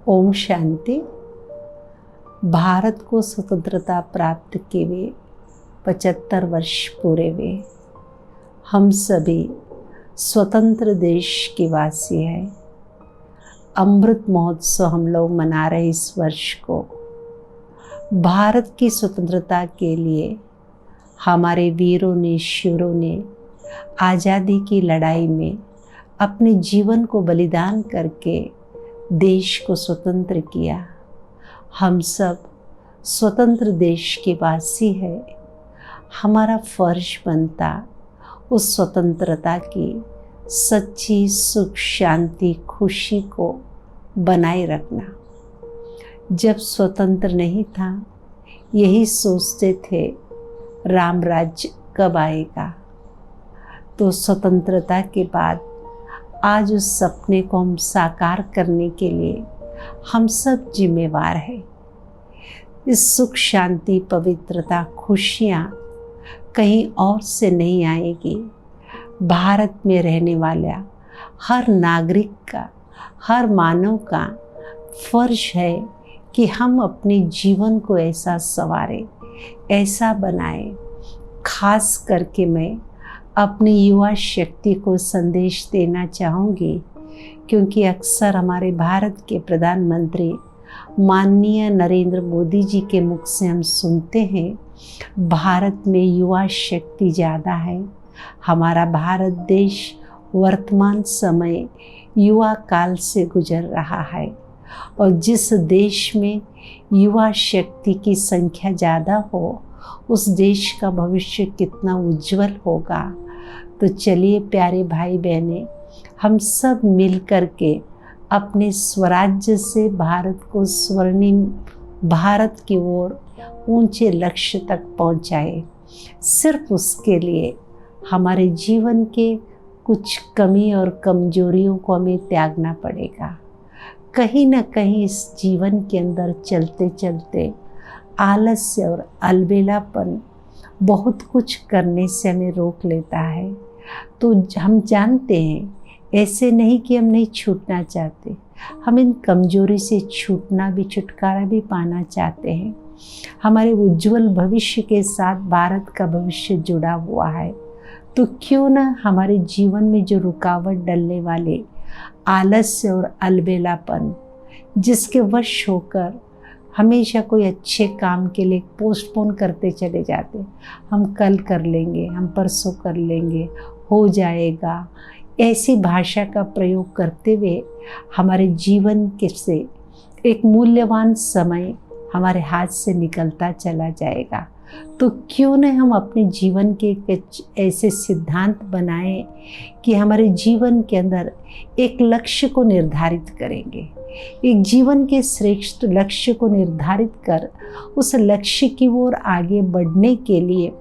ओम शांति। भारत को स्वतंत्रता प्राप्त किए हुए 75 वर्ष पूरे हुए। हम सभी स्वतंत्र देश के वासी हैं। अमृत महोत्सव हम लोग मना रहे इस वर्ष को। भारत की स्वतंत्रता के लिए हमारे वीरों ने, शूरों ने आज़ादी की लड़ाई में अपने जीवन को बलिदान करके देश को स्वतंत्र किया। हम सब स्वतंत्र देश के वासी हैं। हमारा फर्ज बनता उस स्वतंत्रता की सच्ची सुख, शांति, खुशी को बनाए रखना। जब स्वतंत्र नहीं था, यही सोचते थे राम राज्य कब आएगा। तो स्वतंत्रता के बाद आज उस सपने को हम साकार करने के लिए हम सब जिम्मेवार हैं। इस सुख, शांति, पवित्रता, खुशियाँ कहीं और से नहीं आएगी। भारत में रहने वाला हर नागरिक का, हर मानव का फर्ज है कि हम अपने जीवन को ऐसा संवारें, ऐसा बनाएं। खास करके मैं अपनी युवा शक्ति को संदेश देना चाहूँगी, क्योंकि अक्सर हमारे भारत के प्रधानमंत्री माननीय नरेंद्र मोदी जी के मुख से हम सुनते हैं भारत में युवा शक्ति ज़्यादा है। हमारा भारत देश वर्तमान समय युवा काल से गुजर रहा है, और जिस देश में युवा शक्ति की संख्या ज़्यादा हो, उस देश का भविष्य कितना उज्जवल होगा। तो चलिए प्यारे भाई बहनें, हम सब मिल कर के अपने स्वराज्य से भारत को स्वर्णिम भारत की ओर ऊंचे लक्ष्य तक पहुंचाए। सिर्फ उसके लिए हमारे जीवन के कुछ कमी और कमजोरियों को हमें त्यागना पड़ेगा। कहीं ना कहीं इस जीवन के अंदर चलते चलते आलस्य और अलबेलापन बहुत कुछ करने से हमें रोक लेता है। तो हम जानते हैं, ऐसे नहीं कि हम नहीं छूटना चाहते, हम इन कमजोरी से छूटना भी, छुटकारा भी पाना चाहते हैं। हमारे उज्जवल भविष्य के साथ भारत का भविष्य जुड़ा हुआ है। तो क्यों ना हमारे जीवन में जो रुकावट डलने वाले आलस्य और अलबेलापन, जिसके वश होकर हमेशा कोई अच्छे काम के लिए पोस्टपोन करते चले जाते, हम कल कर लेंगे, हम परसों कर लेंगे, हो जाएगा, ऐसी भाषा का प्रयोग करते हुए हमारे जीवन के से एक मूल्यवान समय हमारे हाथ से निकलता चला जाएगा। तो क्यों न हम अपने जीवन के ऐसे सिद्धांत बनाएं कि हमारे जीवन के अंदर एक लक्ष्य को निर्धारित करेंगे, एक जीवन के श्रेष्ठ लक्ष्य को निर्धारित कर उस लक्ष्य की ओर आगे बढ़ने के लिए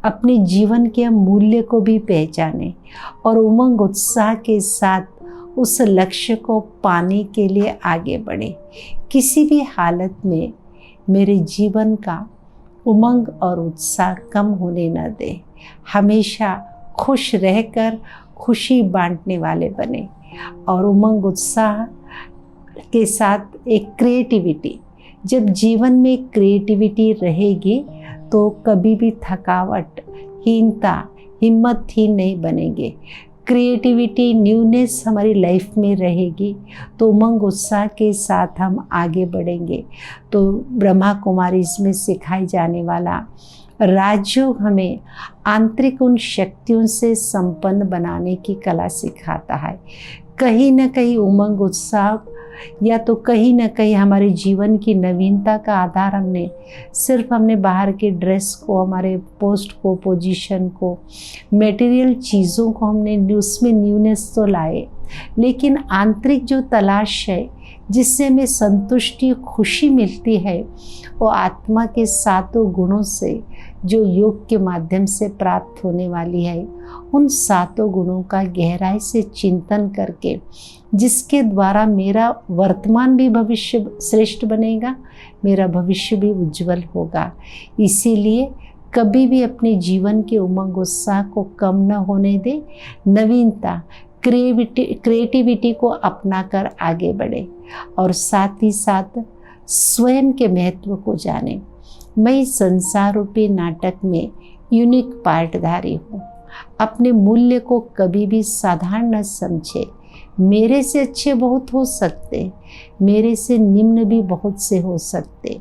अपने जीवन के मूल्य को भी पहचाने और उमंग उत्साह के साथ उस लक्ष्य को पाने के लिए आगे बढ़े। किसी भी हालत में मेरे जीवन का उमंग और उत्साह कम होने न दे। हमेशा खुश रहकर खुशी बांटने वाले बने, और उमंग उत्साह के साथ एक क्रिएटिविटी। जब जीवन में क्रिएटिविटी रहेगी तो कभी भी थकावट, हीनता, हिम्मतहीन नहीं बनेंगे। क्रिएटिविटी, न्यूनेस हमारी लाइफ में रहेगी तो उमंग उत्साह के साथ हम आगे बढ़ेंगे। तो ब्रह्मा कुमारी में सिखाई जाने वाला राजयोग हमें आंतरिक उन शक्तियों से संपन्न बनाने की कला सिखाता है। कहीं ना कहीं उमंग उत्साह या तो कहीं ना कहीं हमारे जीवन की नवीनता का आधार हमने बाहर के ड्रेस को, हमारे पोस्ट को, पोजीशन को, मटेरियल चीज़ों को हमने उसमें न्यूनेस तो लाए, लेकिन आंतरिक जो तलाश है जिससे हमें संतुष्टि, खुशी मिलती है, वो आत्मा के सातों गुणों से जो योग के माध्यम से प्राप्त होने वाली है, उन सातों गुणों का गहराई से चिंतन करके, जिसके द्वारा मेरा वर्तमान भी भविष्य श्रेष्ठ बनेगा, मेरा भविष्य भी उज्जवल होगा। इसीलिए कभी भी अपने जीवन के उमंग उत्साह को कम न होने दे। नवीनता, क्रिएटिविटी को अपनाकर आगे बढ़े और साथ ही साथ स्वयं के महत्व को जाने। मैं इस संसार रूपी नाटक में यूनिक पार्टधारी हूँ। अपने मूल्य को कभी भी साधारण न समझे। मेरे से अच्छे बहुत हो सकते, मेरे से निम्न भी बहुत से हो सकते।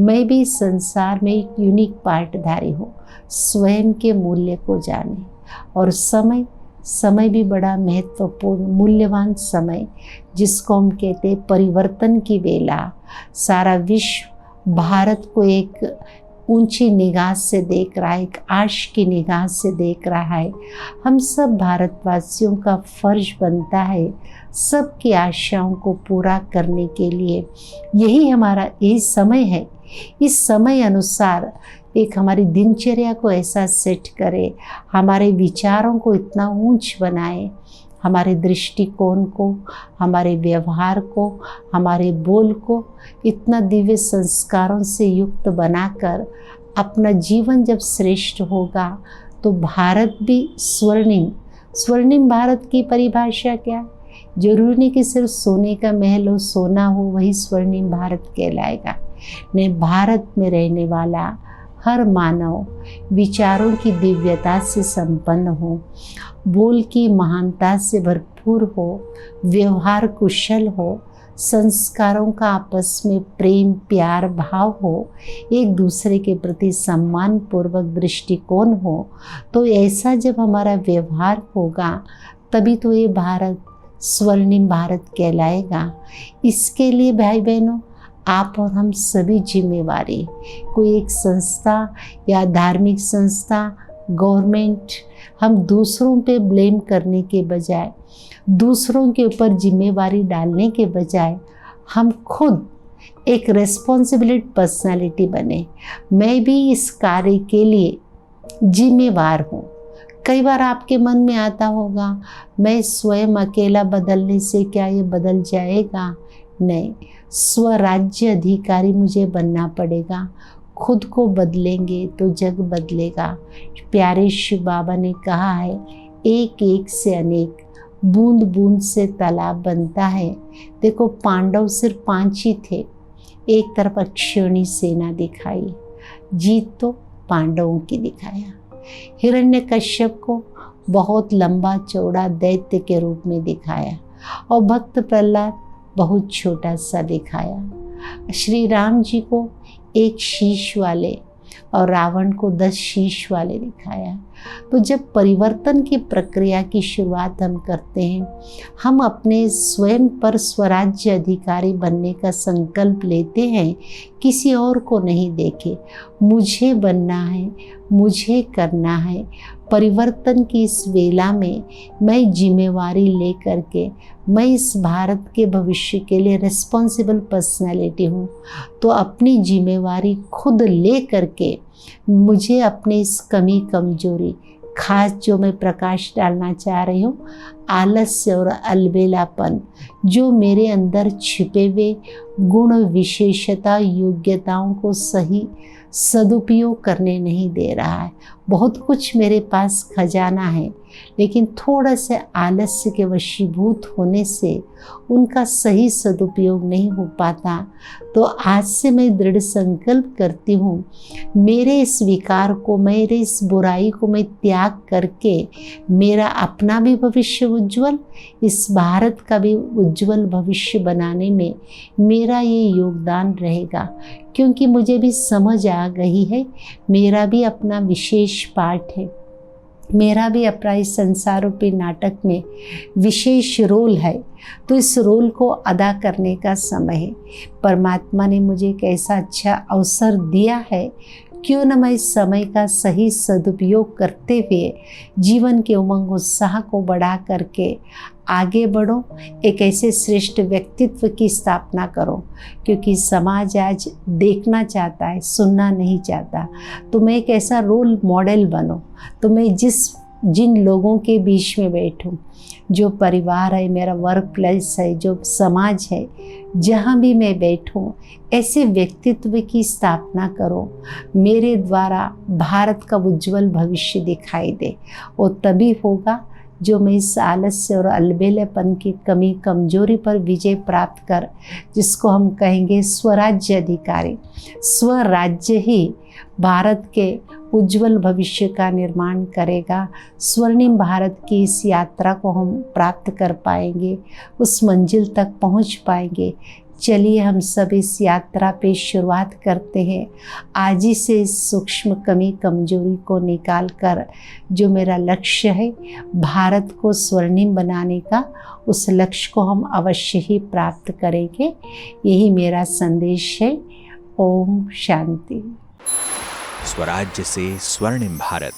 मैं भी इस संसार में एक यूनिक पार्टधारी हूँ। स्वयं के मूल्य को जाने। और समय भी बड़ा महत्वपूर्ण मूल्यवान समय, जिसको हम कहते हैं परिवर्तन की बेला। सारा विश्व भारत को एक ऊंची निगाह से देख रहा है, एक आश की निगाह से देख रहा है। हम सब भारतवासियों का फर्ज बनता है सबकी आशाओं को पूरा करने के लिए। यही हमारा ये समय है। इस समय अनुसार एक हमारी दिनचर्या को ऐसा सेट करे, हमारे विचारों को इतना ऊंच बनाए, हमारे दृष्टिकोण को, हमारे व्यवहार को, हमारे बोल को इतना दिव्य संस्कारों से युक्त बनाकर अपना जीवन जब श्रेष्ठ होगा तो भारत भी स्वर्णिम भारत की परिभाषा क्या? जरूरी नहीं कि सिर्फ सोने का महल हो, सोना हो वही स्वर्णिम भारत कहलाएगा। ने भारत में रहने वाला हर मानव विचारों की दिव्यता से संपन्न हो, बोल की महानता से भरपूर हो, व्यवहार कुशल हो, संस्कारों का आपस में प्रेम प्यार भाव हो, एक दूसरे के प्रति सम्मान पूर्वक दृष्टिकोण हो। तो ऐसा जब हमारा व्यवहार होगा तभी तो ये भारत स्वर्णिम भारत कहलाएगा। इसके लिए भाई बहनों आप और हम सभी जिम्मेवारी, कोई एक संस्था या धार्मिक संस्था, गवर्नमेंट, हम दूसरों पे ब्लेम करने के बजाय, दूसरों के ऊपर जिम्मेवारी डालने के बजाय हम खुद एक रेस्पॉन्सिबिलिटी पर्सनालिटी बने। मैं भी इस कार्य के लिए जिम्मेवार हूँ। कई बार आपके मन में आता होगा मैं स्वयं अकेला बदलने से क्या ये बदल जाएगा? नहीं, स्वराज्य अधिकारी मुझे बनना पड़ेगा। खुद को बदलेंगे तो जग बदलेगा। प्यारे शिव बाबा ने कहा है एक एक से अनेक, बूंद बूंद से तालाब बनता है। देखो पांडव सिर्फ 5 ही थे, एक तरफ अक्षौणी सेना दिखाई, जीत तो पांडवों की दिखाया। हिरण्यकश्यप को बहुत लंबा चौड़ा दैत्य के रूप में दिखाया और भक्त प्रहलाद बहुत छोटा सा दिखाया। श्री राम जी को एक शीश वाले और रावण को 10 शीश वाले दिखाया। तो जब परिवर्तन की प्रक्रिया की शुरुआत हम करते हैं, हम अपने स्वयं पर स्वराज्य अधिकारी बनने का संकल्प लेते हैं, किसी और को नहीं देखे, मुझे बनना है, मुझे करना है। परिवर्तन की इस वेला में मैं जिम्मेवारी लेकर के मैं इस भारत के भविष्य के लिए रिस्पॉन्सिबल पर्सनालिटी हूँ। तो अपनी जिम्मेवारी खुद ले करके मुझे अपने इस कमी कमजोरी, खास जो मैं प्रकाश डालना चाह रही हूँ, आलस्य और अलबेलापन जो मेरे अंदर छिपे हुए गुण विशेषता योग्यताओं को सही सदुपयोग करने नहीं दे रहा है। बहुत कुछ मेरे पास खजाना है, लेकिन थोड़ा से आलस्य के वशीभूत होने से उनका सही सदुपयोग नहीं हो पाता। तो आज से मैं दृढ़ संकल्प करती हूँ, मेरे इस विकार को, मेरे इस बुराई को मैं त्याग करके मेरा अपना भी भविष्य उज्जवल, इस भारत का भी उज्जवल भविष्य बनाने में मेरा ये योगदान रहेगा। क्योंकि मुझे भी समझ आ गई है, मेरा भी अपना विशेष पार्ट है, मेरा भी अपना इस संसार रूपी नाटक में विशेष रोल है। तो इस रोल को अदा करने का समय है। परमात्मा ने मुझे एक ऐसा अच्छा अवसर दिया है, क्यों न मैं इस समय का सही सदुपयोग करते हुए जीवन के उमंग उत्साह को बढ़ा करके आगे बढ़ो, एक ऐसे श्रेष्ठ व्यक्तित्व की स्थापना करो। क्योंकि समाज आज देखना चाहता है, सुनना नहीं चाहता। तो मैं एक ऐसा रोल मॉडल बनो। तो मैं जिन लोगों के बीच में बैठूं, जो परिवार है, मेरा वर्क प्लेस है, जो समाज है, जहाँ भी मैं बैठूं, ऐसे व्यक्तित्व की स्थापना करो। मेरे द्वारा भारत का उज्जवल भविष्य दिखाई दे। वो तभी होगा जो मैं इस आलस्य और अलबेलेपन की कमी कमजोरी पर विजय प्राप्त कर, जिसको हम कहेंगे स्वराज्य अधिकारी। स्वराज्य ही भारत के उज्जवल भविष्य का निर्माण करेगा। स्वर्णिम भारत की इस यात्रा को हम प्राप्त कर पाएंगे, उस मंजिल तक पहुंच पाएंगे। चलिए हम सब इस यात्रा पे शुरुआत करते हैं। आज ही से इस सूक्ष्म कमी कमजोरी को निकाल कर जो मेरा लक्ष्य है भारत को स्वर्णिम बनाने का, उस लक्ष्य को हम अवश्य ही प्राप्त करेंगे। यही मेरा संदेश है। ओम शांति। स्वराज्य से स्वर्णिम भारत।